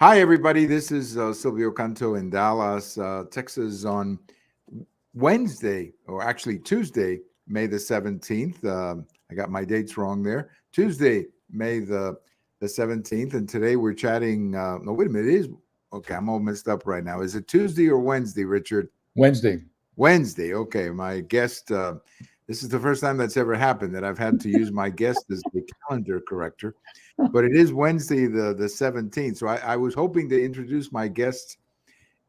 Hi, everybody. This is Silvio Canto in Dallas, Texas on Wednesday, or actually Tuesday, May the 17th. I got my dates wrong there. Tuesday, May the 17th. And today we're chatting. No, wait a minute. It is okay. I'm all messed up right now. Is it Tuesday or Wednesday, Richard? Wednesday. Wednesday. Okay. My guest, this is the first time that's ever happened that I've had to use my guest as the calendar corrector. But it is Wednesday, the 17th. So I was hoping to introduce my guest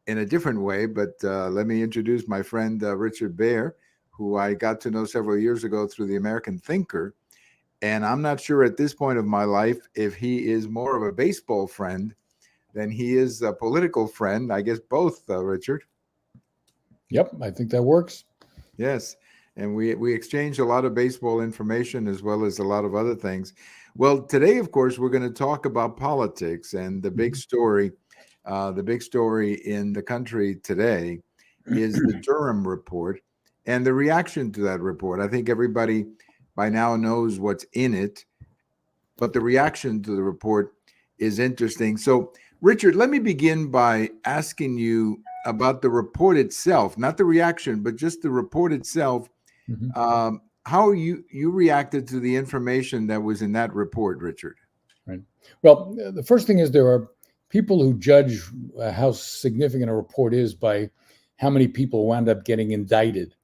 in a different way, but let me introduce my friend Richard Baehr, who I got to know several years ago through the American Thinker. And I'm not sure at this point of my life if he is more of a baseball friend than he is a political friend. I guess both, Richard. Yep, I think that works. Yes. And we exchanged a lot of baseball information as well as a lot of other things. Well, today, of course, we're going to talk about politics and the big story. The big story in the country today is the Durham Report and the reaction to that report. I think everybody by now knows what's in it, but the reaction to the report is interesting. So, Richard, let me begin by asking you about the report itself, not the reaction, but just the report itself. How you reacted to the information that was in that report, Richard? Right. Well, the first thing is there are people who judge how significant a report is by how many people wound up getting indicted,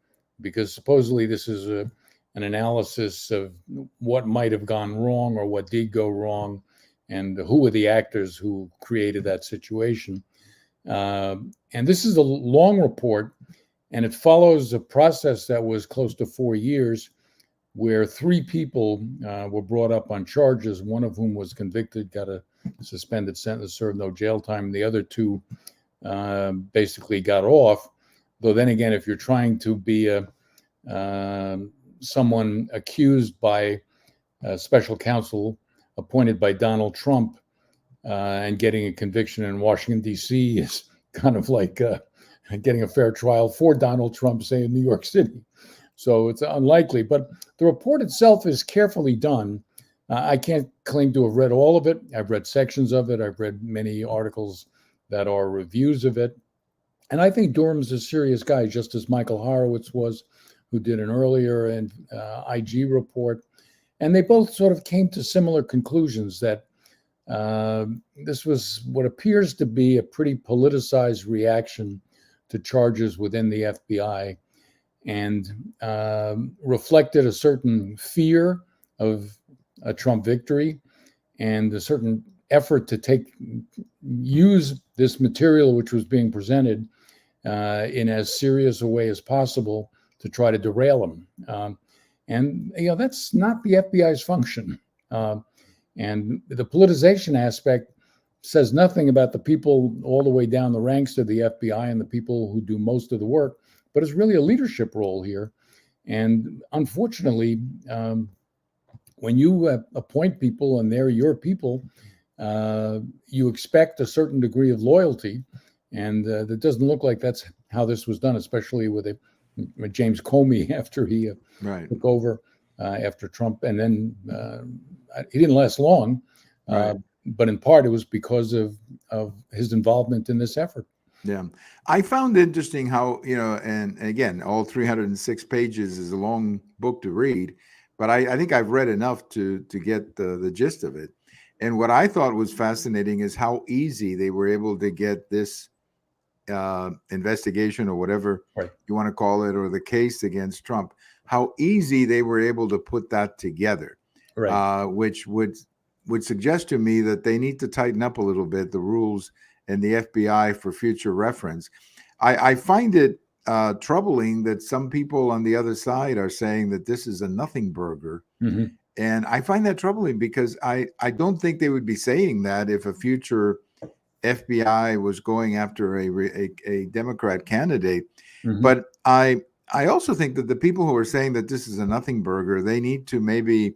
because supposedly this is an analysis of what might have gone wrong or what did go wrong, and who were the actors who created that situation. And this is a long report, and it follows a process that was close to 4 years, where 3 people were brought up on charges, one of whom was convicted, got a suspended sentence, served no jail time. The other 2 basically got off. Though then again, if you're trying to be someone accused by a special counsel appointed by Donald Trump and getting a conviction in Washington, D.C. is kind of like getting a fair trial for Donald Trump, say, in New York City. So it's unlikely. But the report itself is carefully done. I can't claim to have read all of it. I've read sections of it. I've read many articles that are reviews of it. And I think Durham's a serious guy, just as Michael Horowitz was, who did an earlier and IG report. And they both sort of came to similar conclusions that this was what appears to be a pretty politicized reaction to charges within the FBI, and reflected a certain fear of a Trump victory and a certain effort to use this material, which was being presented in as serious a way as possible, to try to derail him. And that's not the FBI's function. And the politicization aspect says nothing about the people all the way down the ranks of the FBI and the people who do most of the work, but it's really a leadership role here. And unfortunately, when you appoint people and they're your people, you expect a certain degree of loyalty. And it doesn't look like that's how this was done, especially with James Comey after he took over after Trump. And then he didn't last long, but in part it was because of his involvement in this effort. Yeah. I found interesting how, and again, all 306 pages is a long book to read, but I think I've read enough to get the gist of it. And what I thought was fascinating is how easy they were able to get this investigation, or whatever you want to call it, or the case against Trump, how easy they were able to put that together, which would suggest to me that they need to tighten up a little bit the rules and the FBI for future reference. I find it troubling that some people on the other side are saying that this is a nothing burger. Mm-hmm. And I find that troubling because I don't think they would be saying that if a future FBI was going after a Democrat candidate. Mm-hmm. But I also think that the people who are saying that this is a nothing burger, they need to maybe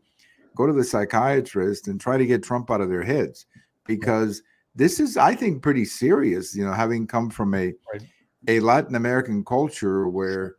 go to the psychiatrist and try to get Trump out of their heads, because this is, I think, pretty serious, having come from a Latin American culture where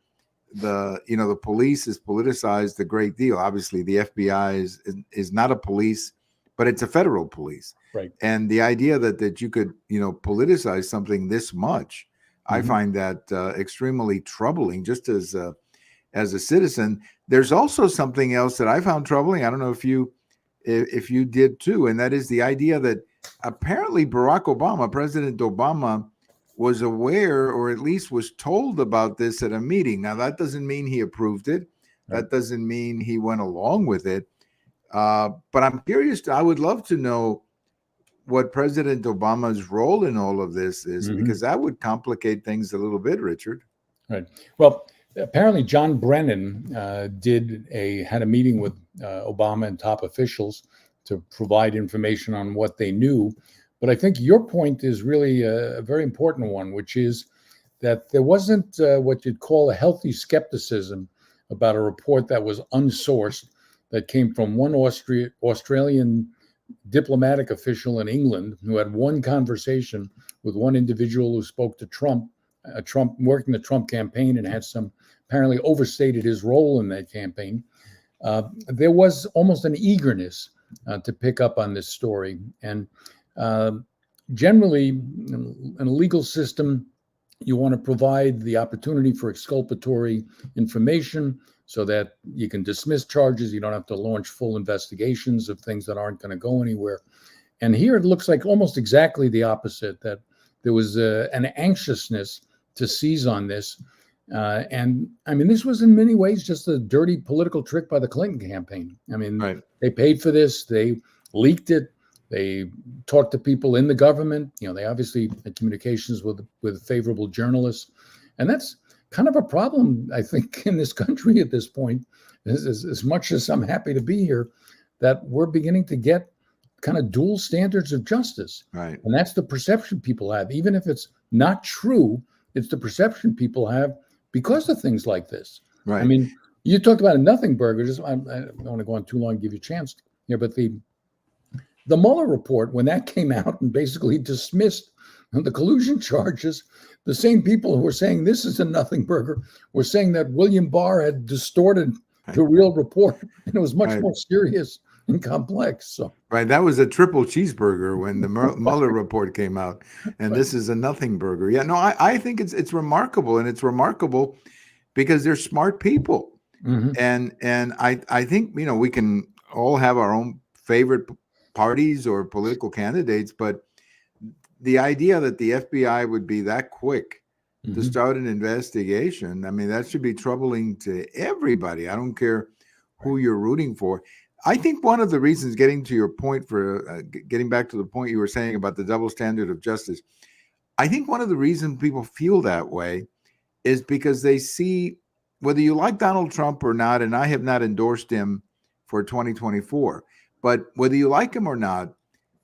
the police is politicized a great deal. Obviously, the FBI is not a police but it's a federal police. Right. And the idea that you could, politicize something this much, I find that extremely troubling. Just as a citizen, there's also something else that I found troubling. I don't know if you did too, and that is the idea that apparently President Obama, was aware, or at least was told about this at a meeting. Now, that doesn't mean he approved it. That doesn't mean he went along with it. But I'm curious. I would love to know what President Obama's role in all of this is, because that would complicate things a little bit, Richard. Right. Well, apparently John Brennan had a meeting with Obama and top officials to provide information on what they knew. But I think your point is really a very important one, which is that there wasn't what you'd call a healthy skepticism about a report that was unsourced, that came from one Australian diplomatic official in England who had one conversation with one individual who spoke to Trump, working the Trump campaign, and had apparently overstated his role in that campaign. There was almost an eagerness to pick up on this story. And generally, in a legal system, you want to provide the opportunity for exculpatory information so that you can dismiss charges. You don't have to launch full investigations of things that aren't going to go anywhere. And here it looks like almost exactly the opposite, that there was an anxiousness to seize on this. And I mean, this was in many ways just a dirty political trick by the Clinton campaign. I mean, They paid for this. They leaked it. They talked to people in the government. They obviously had communications with favorable journalists. And that's kind of a problem, I think, in this country at this point. As much as I'm happy to be here, that we're beginning to get kind of dual standards of justice. Right. And that's the perception people have. Even if it's not true, it's the perception people have because of things like this. Right. I mean, you talked about a nothing burger. I don't want to go on too long and give you a chance here, but the Mueller report, when that came out and basically dismissed the collusion charges, the same people who were saying this is a nothing burger were saying that William Barr had distorted the real report, and it was much more serious and complex. So that was a triple cheeseburger when the Mueller report came out, and this is a nothing burger. Yeah, no, I think it's remarkable, and it's remarkable because they're smart people, and I think we can all have our own favorite parties or political candidates, but the idea that the FBI would be that quick to start an investigation, I mean, that should be troubling to everybody. I don't care who you're rooting for. I think one of the reasons, getting to your point, for getting back to the point you were saying about the double standard of justice, I think one of the reasons people feel that way is because they see, whether you like Donald Trump or not, and I have not endorsed him for 2024, but whether you like him or not,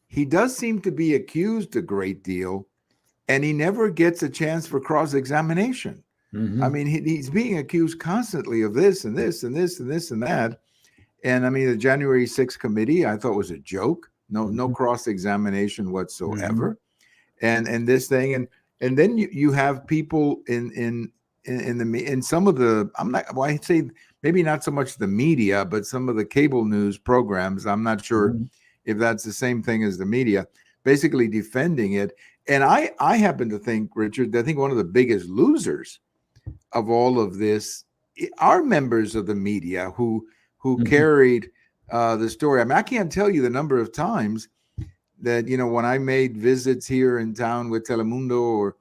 he does seem to be accused a great deal, and he never gets a chance for cross-examination. I mean, he's being accused constantly of this and this and this and this and that. And I mean, the January 6th committee, I thought, was a joke. No cross-examination whatsoever. And this thing, and then you have people in some of the, I say maybe not so much the media, but some of the cable news programs. I'm not sure if that's the same thing as the media, basically defending it. And I happen to think, Richard, I think one of the biggest losers of all of this are members of the media who carried the story. I mean, I can't tell you the number of times that, when I made visits here in town with Telemundo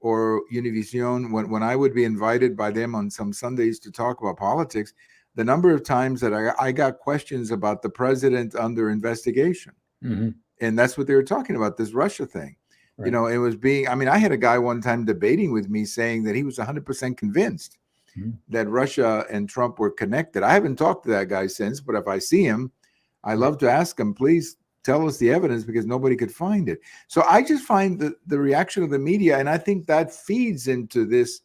or Univision, when I would be invited by them on some Sundays to talk about politics, the number of times that I got questions about the president under investigation. And that's what they were talking about, this Russia thing. Right. It was I had a guy one time debating with me saying that he was 100% convinced that Russia and Trump were connected. I haven't talked to that guy since, but if I see him, I love to ask him, please tell us the evidence, because nobody could find it. So I just find the reaction of the media, and I think that feeds into this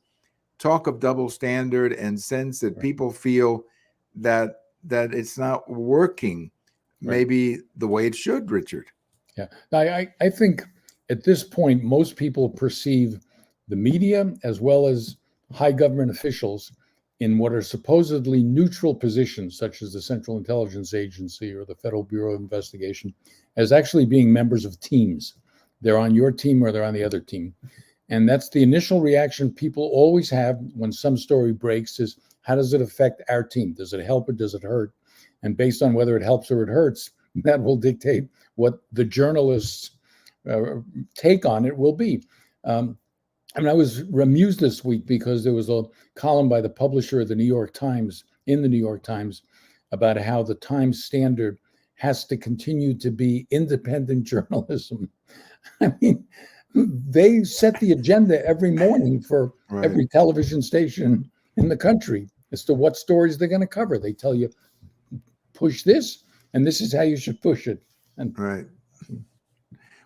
talk of double standard and sense that people feel that it's not working maybe the way it should, Richard. Yeah, I think at this point, most people perceive the media as well as high government officials in what are supposedly neutral positions, such as the Central Intelligence Agency or the Federal Bureau of Investigation, as actually being members of teams. They're on your team or they're on the other team. And that's the initial reaction people always have when some story breaks is, how does it affect our team? Does it help or does it hurt? And based on whether it helps or it hurts, that will dictate what the journalists' take on it will be. I was amused this week because there was a column by the publisher of the New York Times, in the New York Times, about how the Times Standard has to continue to be independent journalism. I mean, they set the agenda every morning for every television station in the country as to what stories they're going to cover. They tell you, push this, and this is how you should push it. And right.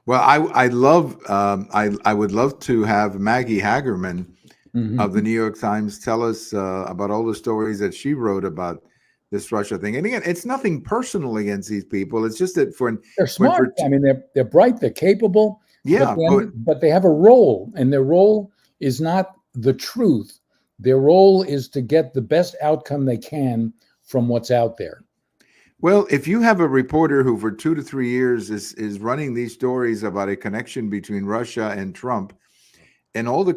Well, I love I would love to have Maggie Hagerman of the New York Times tell us about all the stories that she wrote about this Russia thing. And again, it's nothing personal against these people. It's just that they're smart. I mean, they're bright, they're capable. Yeah, but they have a role, and their role is not the truth. Their role is to get the best outcome they can from what's out there. Well, if you have a reporter who for 2 to 3 years is running these stories about a connection between Russia and Trump, and all the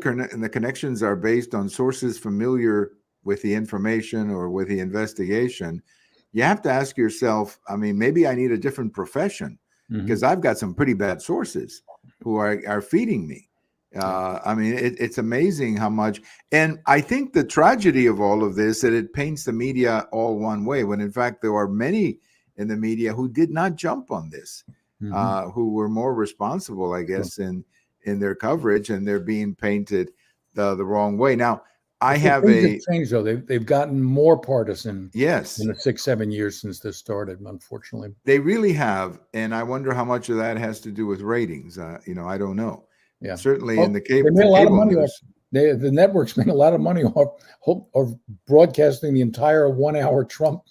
connections are based on sources familiar with the information or with the investigation, you have to ask yourself, I mean, maybe I need a different profession because I've got some pretty bad sources who are feeding me. I mean, it's amazing how much. And I think the tragedy of all of this, that it paints the media all one way, when in fact there are many in the media who did not jump on this, who were more responsible, I guess, in their coverage, and they're being painted the wrong way. Now, I have changed, though. They've gotten more partisan. Yes, in the 6-7 years since this started. Unfortunately, they really have, and I wonder how much of that has to do with ratings. I don't know. Yeah, certainly in the cable. They made a lot of money off. The networks made a lot of money off of broadcasting the entire 1-hour Trump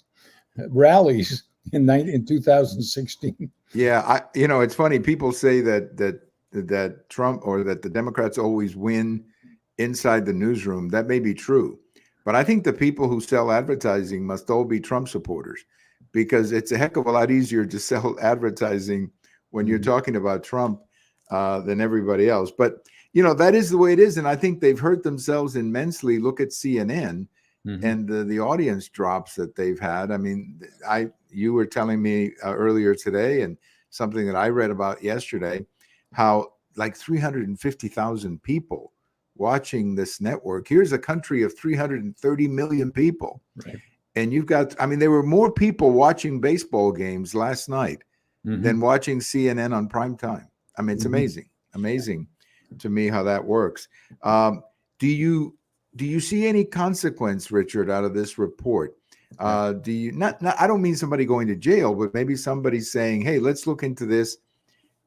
rallies in 2016. Yeah, it's funny. People say that Trump, or that the Democrats always win inside the newsroom. That may be true, but I think the people who sell advertising must all be Trump supporters, because it's a heck of a lot easier to sell advertising when you're talking about Trump than everybody else. But that is the way it is, and I think they've hurt themselves immensely. Look at CNN and the audience drops that they've had. I mean, you were telling me earlier today, and something that I read about yesterday, how like 350,000 people watching this network. Here's a country of 330 million people. Right. And you've got, I mean, there were more people watching baseball games last night than watching CNN on prime time. I mean, it's amazing to me how that works. Do you see any consequence, Richard, out of this report? Do you not, I don't mean somebody going to jail, but maybe somebody saying, hey, let's look into this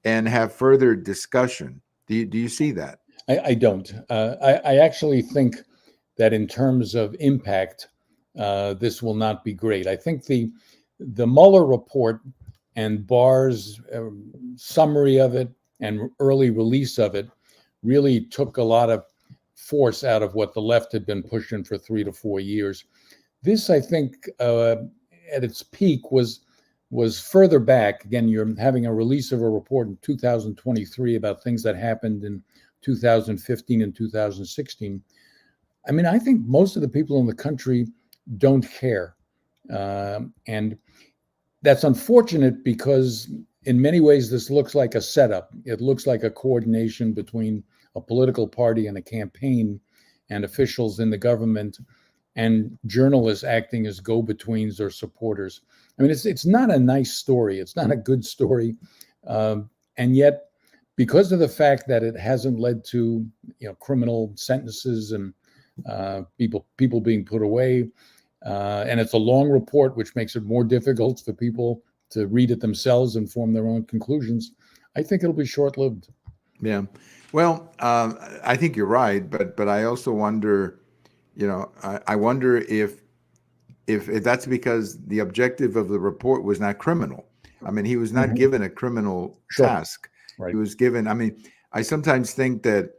and have further discussion. Do you see that? I don't. I actually think that in terms of impact, this will not be great. I think the Mueller report and Baehr's summary of it and early release of it really took a lot of force out of what the left had been pushing for 3 to 4 years. This, I think, at its peak was further back. Again, you're having a release of a report in 2023 about things that happened in 2015 and 2016. I mean, I think most of the people in the country don't care. And that's unfortunate, because in many ways, this looks like a setup. It looks like a coordination between a political party and a campaign, and officials in the government and journalists acting as go-betweens or supporters. I mean, it's not a nice story. It's not a good story. And yet, because of the fact that it hasn't led to criminal sentences and people being put away, and it's a long report, which makes it more difficult for people to read it themselves and form their own conclusions, I think it'll be short-lived. Yeah. Well, I think you're right, but I also wonder, I wonder if that's because the objective of the report was not criminal. I mean, he was not given a criminal task. Right. He was given, I mean, I sometimes think that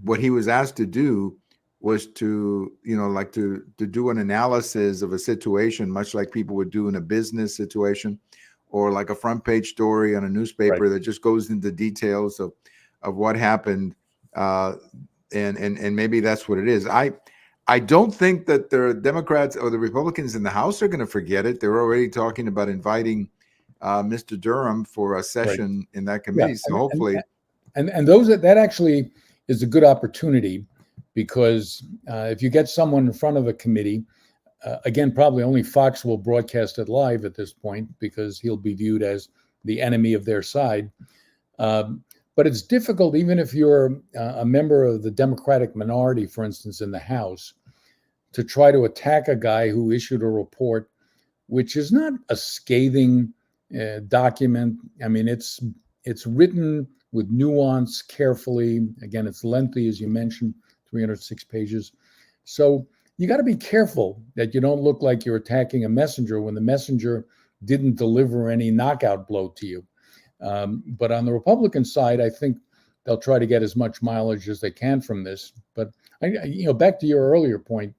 what he was asked to do was to, like to do an analysis of a situation, much like people would do in a business situation, or like a front page story on a Right. newspaper that just goes into details of what happened. And maybe that's what it is. I don't think that the Democrats or the Republicans in the House are going to forget it. They're already talking about inviting Mr. Durham for a Right. session in that Yeah. committee. So hopefully, And those that actually is a good opportunity, because if you get someone in front of a committee, again, probably only Fox will broadcast it live at this point because he'll be viewed as the enemy of their side. But it's difficult, even if you're a member of the Democratic minority, for instance, in the House, to try to attack a guy who issued a report, which is not a scathing document. I mean, it's written with nuance, carefully. Again, it's lengthy, as you mentioned, 306 pages. So you got to be careful that you don't look like you're attacking a messenger when the messenger didn't deliver any knockout blow to you. But on the Republican side, I think they'll try to get as much mileage as they can from this. But back to your earlier point,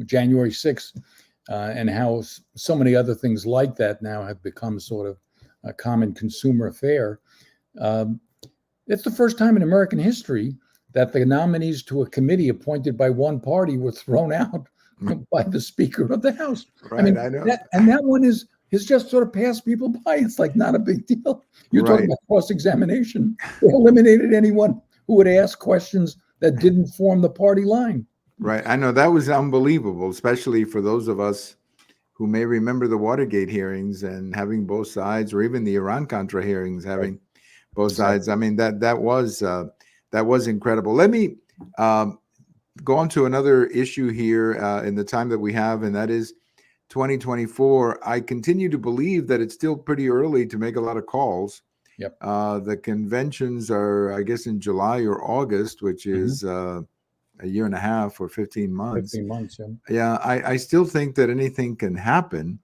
January 6th, and how so many other things like that now have become sort of a common consumer affair. It's the first time in American history that the nominees to a committee appointed by one party were thrown out by the Speaker of the House. right? I mean, I know. that one is just sort of passed people by. It's like not a big deal. You're talking about cross-examination. They eliminated anyone who would ask questions that didn't form the party line. Right. I know that was unbelievable, especially for those of us who may remember the Watergate hearings and having both sides, or even the Iran-Contra hearings having both sides. I mean, that was incredible. Let me go on to another issue here in the time that we have, and that is 2024. I continue to believe that it's still pretty early to make a lot of calls. Yep. The conventions are, I guess, in July or August, which is a year and a half or 15 months. 15 months, yeah. I still think that anything can happen.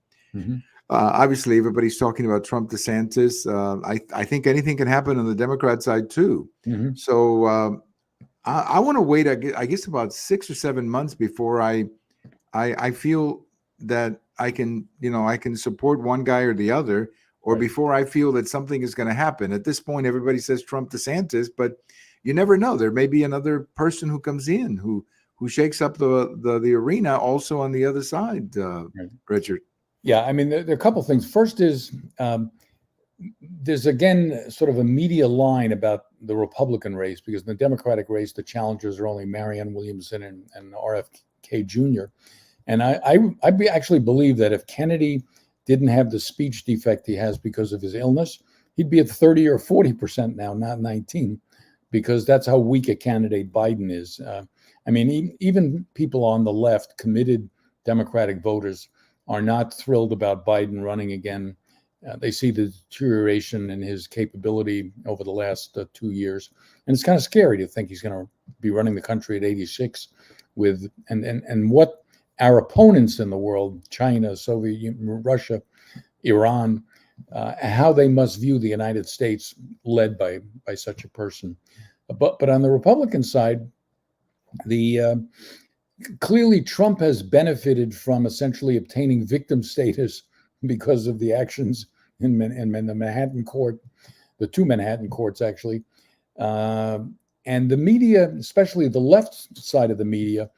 Obviously, everybody's talking about Trump, DeSantis. I think anything can happen on the Democrat side too. So I want to wait, I guess, about 6 or 7 months before I feel that I can support one guy or the other, or before I feel that something is going to happen. At this point, everybody says Trump, DeSantis, but you never know. There may be another person who comes in who shakes up the arena also on the other side, Richard. Yeah, I mean, there are a couple of things. First is there's, again, sort of a media line about the Republican race, because in the Democratic race, the challengers are only Marianne Williamson and RFK Jr. And I actually believe that if Kennedy didn't have the speech defect he has because of his illness, he'd be at 30 or 40% now, not 19, because that's how weak a candidate Biden is. I mean, even people on the left, committed Democratic voters, are not thrilled about Biden running again. They see the deterioration in his capability over the last 2 years. And it's kind of scary to think he's going to be running the country at 86 with, and what our opponents in the world, China, Soviet Union, Russia, Iran, how they must view the United States led by such a person. But on the Republican side, clearly Trump has benefited from essentially obtaining victim status because of the actions in the Manhattan court, the two Manhattan courts actually, and the media, especially the left side of the media,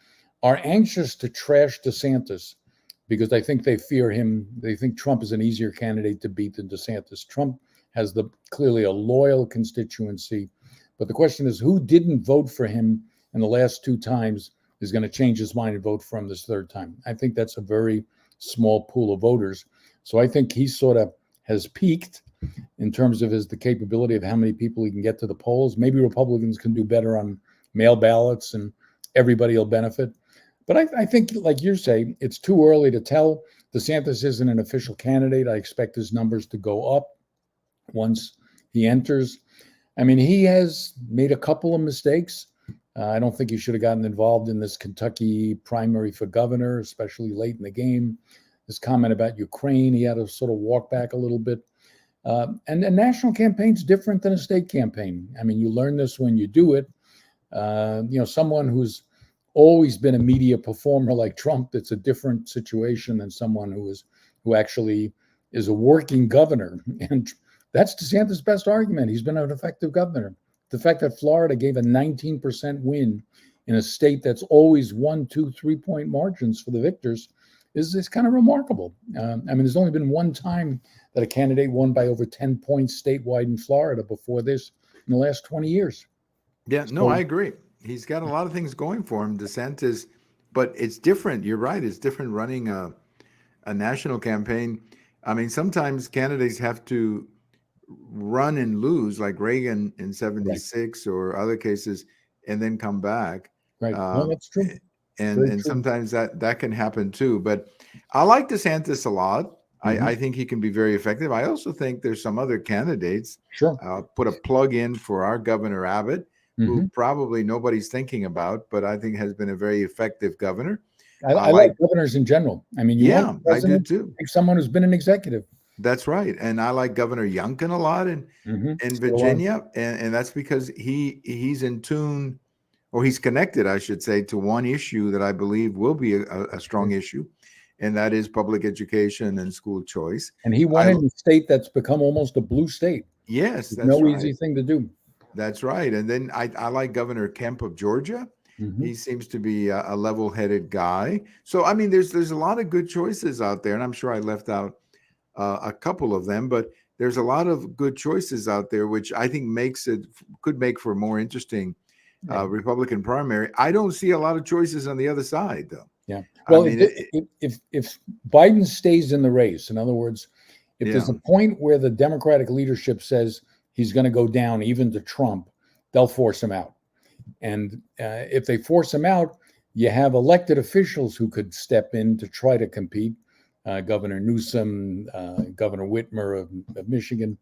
are anxious to trash DeSantis because I think they fear him. They think Trump is an easier candidate to beat than DeSantis. Trump has clearly a loyal constituency, but the question is, who didn't vote for him in the last two times is going to change his mind and vote for him this third time? I think that's a very small pool of voters. So I think he sort of has peaked in terms of the capability of how many people he can get to the polls. Maybe Republicans can do better on mail ballots and everybody will benefit. But I think, like you say, it's too early to tell. DeSantis isn't an official candidate. I expect his numbers to go up once he enters. I mean, he has made a couple of mistakes. I don't think he should have gotten involved in this Kentucky primary for governor, especially late in the game. His comment about Ukraine, he had to sort of walk back a little bit. And a national campaign's different than a state campaign. I mean, you learn this when you do it. Someone who's always been a media performer like Trump. It's a different situation than someone who actually is a working governor. And that's DeSantis' best argument. He's been an effective governor. The fact that Florida gave a 19% win in a state that's always 1, 2, 3-point margins for the victors is kind of remarkable. I mean, there's only been one time that a candidate won by over 10 points statewide in Florida before this in the last 20 years. Yeah, no, I agree. He's got a lot of things going for him, DeSantis, but it's different. You're right. It's different running a national campaign. I mean, sometimes candidates have to run and lose, like Reagan in '76 or other cases, and then come back. Right. No, that's true. And sometimes that can happen too. But I like DeSantis a lot. I think he can be very effective. I also think there's some other candidates. Sure. Put a plug in for our Governor Abbott, who probably nobody's thinking about, but I think has been a very effective governor. I like governors in general. I mean, I do too. Like someone who's been an executive. That's right. And I like Governor Youngkin a lot in Virginia. And that's because he's in tune, or he's connected, I should say, to one issue that I believe will be a strong issue, and that is public education and school choice. And he won in a state that's become almost a blue state. Yes, that's no right. Easy thing to do. That's right. And then I like Governor Kemp of Georgia. He seems to be a level-headed guy. So, I mean, there's a lot of good choices out there, and I'm sure I left out a couple of them, but there's a lot of good choices out there, which I think could make for a more interesting Republican primary. I don't see a lot of choices on the other side, though. Yeah. Well, I mean, if Biden stays in the race, in other words, if there's a point where the Democratic leadership says he's going to go down even to Trump, they'll force him out. And if they force him out, you have elected officials who could step in to try to compete. Governor Newsom, Governor Whitmer of Michigan.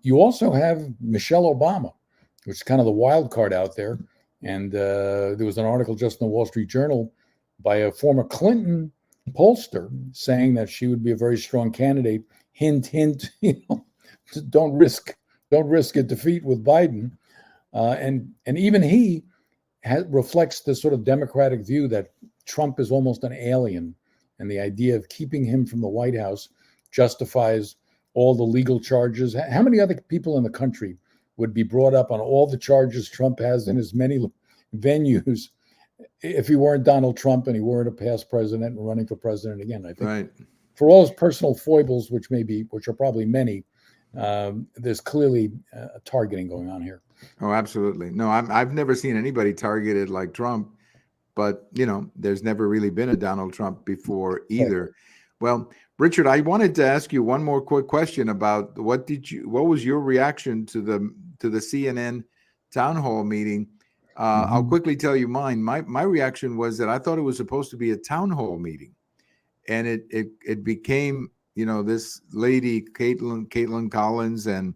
You also have Michelle Obama, which is kind of the wild card out there. And there was an article just in the Wall Street Journal by a former Clinton pollster saying that she would be a very strong candidate. Hint, hint. Don't risk a defeat with Biden. And even he reflects the sort of Democratic view that Trump is almost an alien. And the idea of keeping him from the White House justifies all the legal charges. How many other people in the country would be brought up on all the charges Trump has in as many venues if he weren't Donald Trump and he weren't a past president and running for president again? I think for all his personal foibles, which are probably many, there's clearly a targeting going on here. Oh, absolutely. No, I've never seen anybody targeted like Trump. But, there's never really been a Donald Trump before either. Right. Well, Richard, I wanted to ask you one more quick question about what was your reaction to the CNN town hall meeting? I'll quickly tell you mine. My reaction was that I thought it was supposed to be a town hall meeting. And it became, this lady, Caitlin Collins and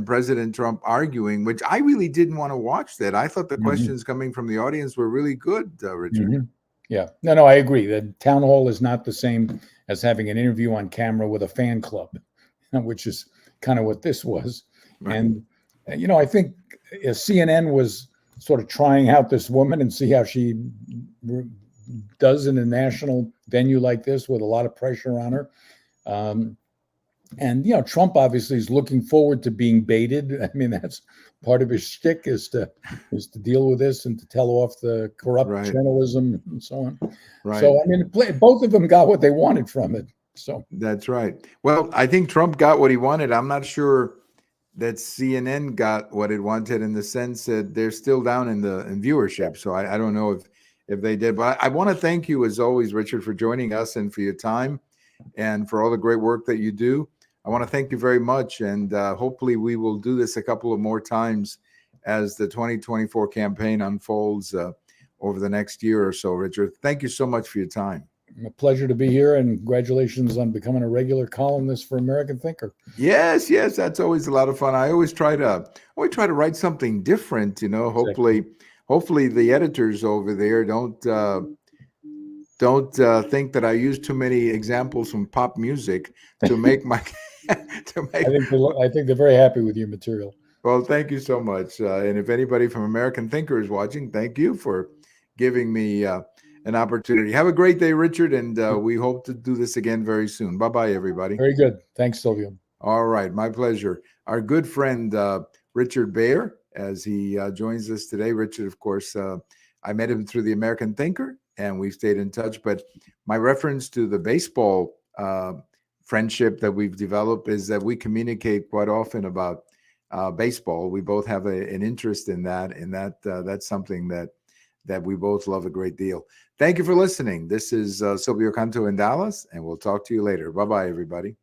President Trump arguing, which I really didn't want to watch that. I thought the questions coming from the audience were really good, Richard. Yeah. No, I agree. The town hall is not the same as having an interview on camera with a fan club, which is kind of what this was. Right. And, I think CNN was sort of trying out this woman and see how she does in a national venue like this with a lot of pressure on her. And, Trump obviously is looking forward to being baited. I mean, that's part of his shtick is to deal with this and to tell off the corrupt journalism and so on. Right. So, I mean, both of them got what they wanted from it. So that's right. Well, I think Trump got what he wanted. I'm not sure that CNN got what it wanted in the sense that they're still down in viewership. So I don't know if they did. But I want to thank you, as always, Richard, for joining us and for your time and for all the great work that you do. I want to thank you very much, and hopefully we will do this a couple of more times as the 2024 campaign unfolds over the next year or so. Richard, thank you so much for your time. A pleasure to be here, and congratulations on becoming a regular columnist for American Thinker. Yes, that's always a lot of fun. I always try to write something different. Hopefully the editors over there don't think that I use too many examples from pop music to make my. I think they're very happy with your material. Well, thank you so much. And if anybody from American Thinker is watching, thank you for giving me an opportunity. Have a great day, Richard, and we hope to do this again very soon. Bye-bye, everybody. Very good. Thanks, Silvio. All right, my pleasure. Our good friend Richard Baehr, as he joins us today. Richard, of course, I met him through the American Thinker, and we stayed in touch. But my reference to the baseball friendship that we've developed is that we communicate quite often about baseball. We both have an interest in that, and that's something that we both love a great deal. Thank you for listening. This is Silvio Canto in Dallas, and we'll talk to you later. Bye-bye, everybody.